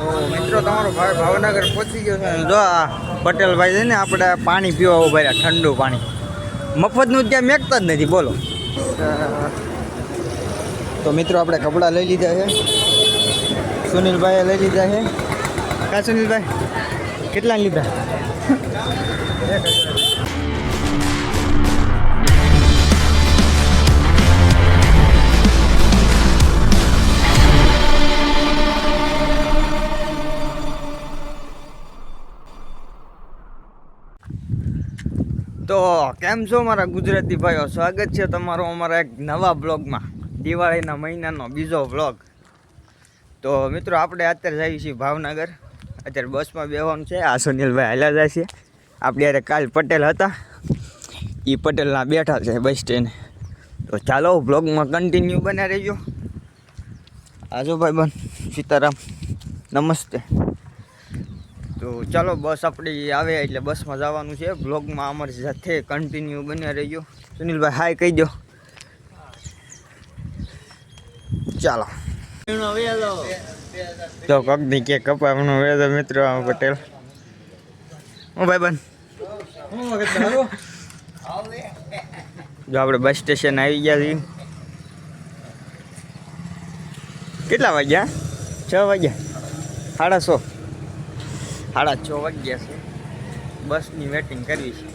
તો મિત્રો તમારો ભાઈ ભાવનગર પહોંચી ગયો છે. જો આ પટેલભાઈ છે ને આપણે પાણી પીવા ઉભા રહ્યા, ઠંડુ પાણી. મફતનું ત્યાં મેકતા જ નથી બોલો. તો મિત્રો આપણે કપડાં લઈ લીધા છે, સુનિલભાઈએ લઈ લીધા છે. કા સુનિલભાઈ કેટલા લીધા? તો કેમ છો મારા ગુજરાતી ભાઈઓ, સ્વાગત છે તમારું અમારા એક નવા બ્લોગમાં, દિવાળીના મહિનાનો બીજો બ્લોગ. તો મિત્રો આપણે અત્યારે જઈએ છીએ ભાવનગર. અત્યારે બસમાં બેસવાનું છે. આ સુનિલભાઈ હાલ્યા જાય છે. આપણે યારે કાલ પટેલ હતા, એ પટેલના બેઠા છે બસ સ્ટેન્ડ. તો ચાલો બ્લોગમાં કન્ટિન્યુ બન્યા રહેજો. આજો ભાઈ બન સીતારામ, નમસ્તે. તો ચાલો બસ આપણી આવે એટલે બસમાં જવાનું છે. બ્લોગમાં અમારી સાથે કન્ટિન્યુ બન્યા રહેજો. સુનિલભાઈ હાય કહી દો. ચાલો તો કગની કે કપાવવાનું વેદો મિત્રો પટેલ. હું ભાઈ બન જો આપણે બસ સ્ટેશન આવી ગયા છીએ. કેટલા વાગ્યા? 6 વાગ્યા, 6:30, 6:30 વાગ્યા છે. બસની વેટિંગ કરવી છે.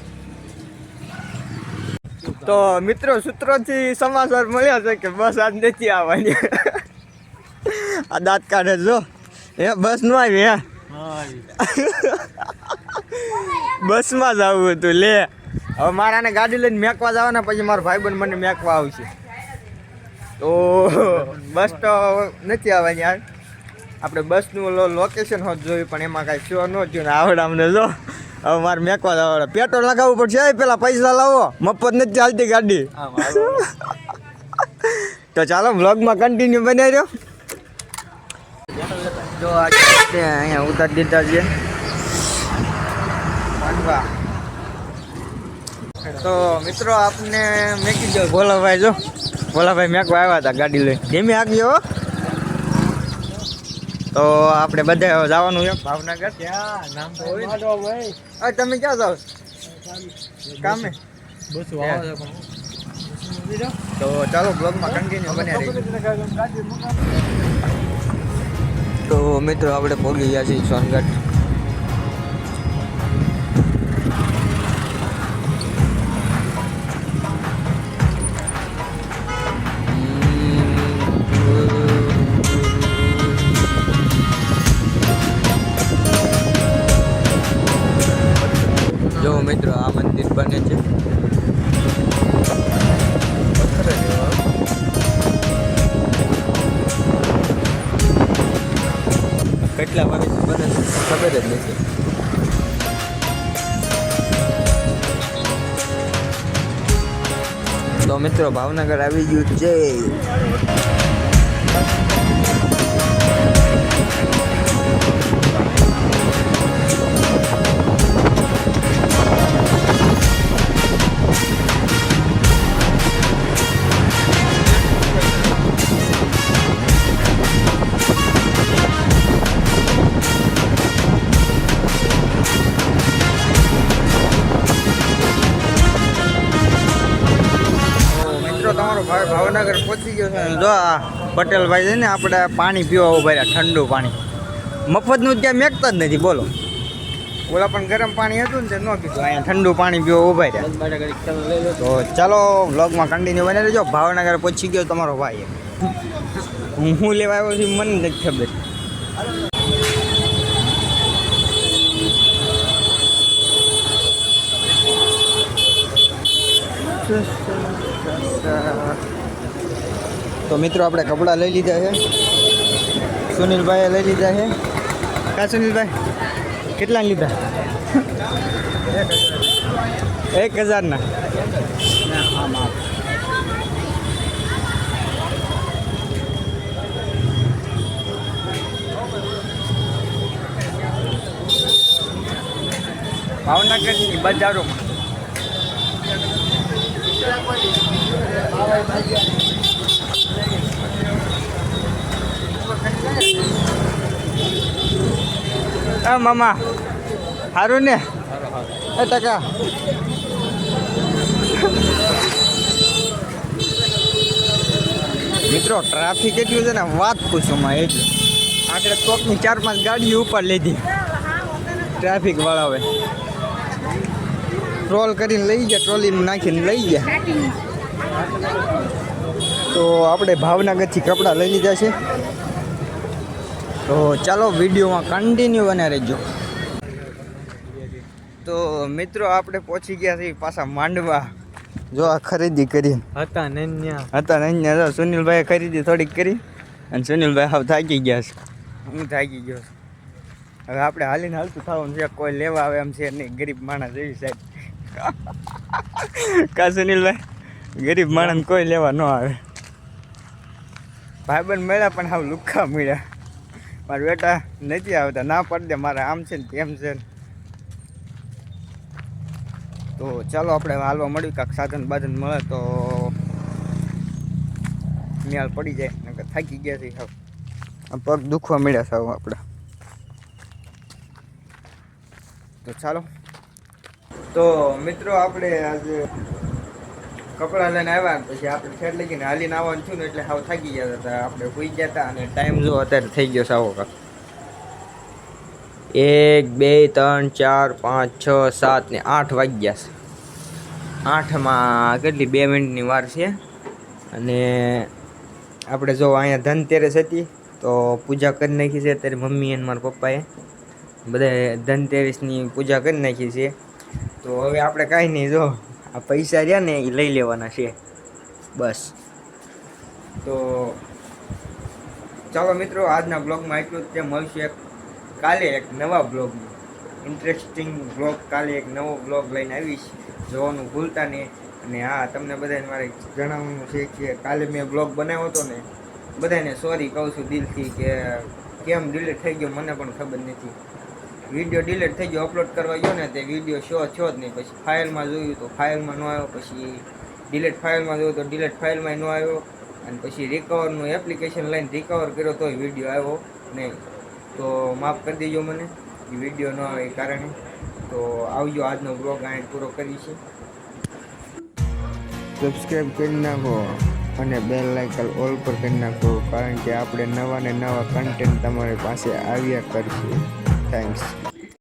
તો મિત્રો સૂત્રોથી સમાચાર મળ્યા છે કે બસ આજ નથી આવવાની. આ દાંત કાઢે જો એ બસ નો આવી. હે બસમાં જ આવવું હતું. લે હવે મારાને ગાડી લઈને મેકવા જવાના, પછી મારો ભાઈબંધ મને મેકવા આવશે. તો બસ તો નથી આવવાની યાર. આપણે બસનું લોકેશન હોત જોયું પણ એમાં કાંઈ શો ન થયું ને આવડે અમને. જો હવે મારે મેકવા જવા પેટ્રોલ લગાવવું પડશે. પેલા પૈસા લાવો, મફત નથી ચાલતી ગાડી. તો ચાલો બ્લોગમાં કન્ટિન્યુ બનાવી રહ્યો. જો અહીંયા ઉતારી દીધા છે. તો મિત્રો આપને મેકી દો. ભોલાભાઈ જો ભોલાભાઈ મેકવા આવ્યા હતા ગાડી લઈ. ધીમે આગળ. તો આપણે બધા જવાનું છે ભાવનગર. તમે ક્યાં જાઓ? કામે. તો ચાલો બ્લોગમાં કન્ટિન્યુ બન્યા રહીએ. તો મિત્રો આપણે પહોંચી ગયા છીએ સોનગઢ. જો મિત્રો આ મંદિર બને છે. કેટલા વાગે બને ખબર જ નથી. તો મિત્રો ભાવનગર આવી ગયું છે. તમારો ભાઈ ભાવનગર પહોંચી ગયો છે. જો આ પટેલભાઈ છે ને આપણે પાણી પીવા ઉભા રહ્યા, ઠંડુ પાણી. મફતનું ત્યાં મેકતા જ નથી બોલો. ઓલા પણ ગરમ પાણી હતું ને તે ન પીધું, અહીંયા ઠંડુ પાણી પીવા ઉભા રહ્યા. તો ચાલો વ્લોગમાં કન્ટિન્યુ બની રહેજો. ભાવનગર પહોંચી ગયો તમારો ભાઈ. હું લેવા આવ્યો છું મને નથી ખબર. તો મિત્રો આપણે કપડાં લઈ લીધા છે, સુનિલભાઈએ લઈ લીધા છે. કા સુનિલભાઈ કેટલા લીધા? 1000ના. ભાવનગરની બજારોમાં હા મામા સારું ને એ ટકા મિત્રો ટ્રાફિક એટલું છે ને વાત પૂછોમાં એટલું આપણે ટોપની 4-5 ગાડીઓ ઉપર લીધી ટ્રાફિક વાળાવે ટ્રોલ કરીને લઈ ગયા ટ્રોલીમાં નાખીને લઈ ગયા તો આપણે ભાવનગરથી કપડાં લઈ લીધા છે તો ચાલો વિડીયોમાં કન્ટિન્યુ બને રહેજો તો મિત્રો આપણે પહોંચી ગયા છીએ પાછા માંડવા જો આ ખરીદી કરી હતા નન્યા સુનિલભાઈ ખરીદી થોડીક કરી અને સુનિલભાઈ હાવ થાકી ગયા છે હું થાકી ગયો છું હવે આપણે હાલીને હાલતું થવાનું છે કોઈ લેવા આવે એમ છે નહીં ગરીબ માણસ એવી સાહેબ કા સુનિલભાઈ ગરીબ માણસ કોઈ લેવા ન આવે ભાઈબંધ મળ્યા પણ હાવ લુખ્ખા મળ્યા મારા બેટા નથી આવતા ના પડ દે મારે આમ છે ને તેમ છે ને તો ચાલો આપણે હાલવા મળ્યું કાંક સાધન બાધન મળે તો ન્યાલ પડી જાય નકર થાકી ગયા છે સાવ પગ દુખવા મળ્યા સાવ આપણે તો ચાલો તો મિત્રો આપણે આજે કપડાં લઈને આવ્યા પછી આપણે છેડ લઈને હાલીને આવવાનું થયું ને એટલે સાવ થાકી ગયા હતા આપણે સુઈ ગયા હતા અને ટાઈમ જો અત્યારે થઈ ગયો સાવો કાંક 1 2 3 4 5 6 7 ને 8 વાગ્યા છે 8માં કેટલી 2 મિનિટની વાર છે અને આપણે જો અહીંયા ધનતેરસ હતી તો પૂજા કરી નાખી છે અત્યારે મમ્મી અને મારા પપ્પાએ બધાએ ધનતેરસની પૂજા કરી નાખી છે તો હવે આપણે કાંઈ નહીં જો આ પૈસા રહ્યા ને એ લઈ લેવાના છે બસ તો ચાલો મિત્રો આજના બ્લોગમાં એટલું જ તે મળશે કાલે એક નવા બ્લોગમાં ઇન્ટરેસ્ટિંગ બ્લોગ કાલે એક નવો બ્લોગ લઈને આવીશ જોવાનું ભૂલતા નહીં અને હા તમને બધાને મારે જણાવવાનું છે કે કાલે મેં બ્લોગ બનાવ્યો હતો ને બધાને સોરી કહું છું દિલથી કે કેમ ડિલીટ થઈ ગયો મને પણ ખબર નથી વિડીયો ડિલીટ થઈ ગયો અપલોડ કરવા ગયો ને તે વિડીયો શો થયો જ નહીં પછી ફાઇલમાં જોયું તો ફાઇલમાં ન આવ્યો પછી ડિલીટ ફાઇલમાં જોયું તો ડિલીટ ફાઇલમાં ન આવ્યો અને પછી રિકવરનું એપ્લિકેશન લઈને રિકવર કર્યો તોય વિડીયો આવ્યો નહીં તો માફ કરી દેજો મને એ વિડીયો ન આવે એ કારણે તો આવજો આજનો બ્લોગ અહીં પૂરો કરીશું સબસ્ક્રાઈબ કરી નાખો અને બેલ આઇકન ઓલ પર કરી નાખો કારણ કે આપણે નવા ને નવા કન્ટેન્ટ તમારી પાસે આવ્યા કરશે થેન્ક્સ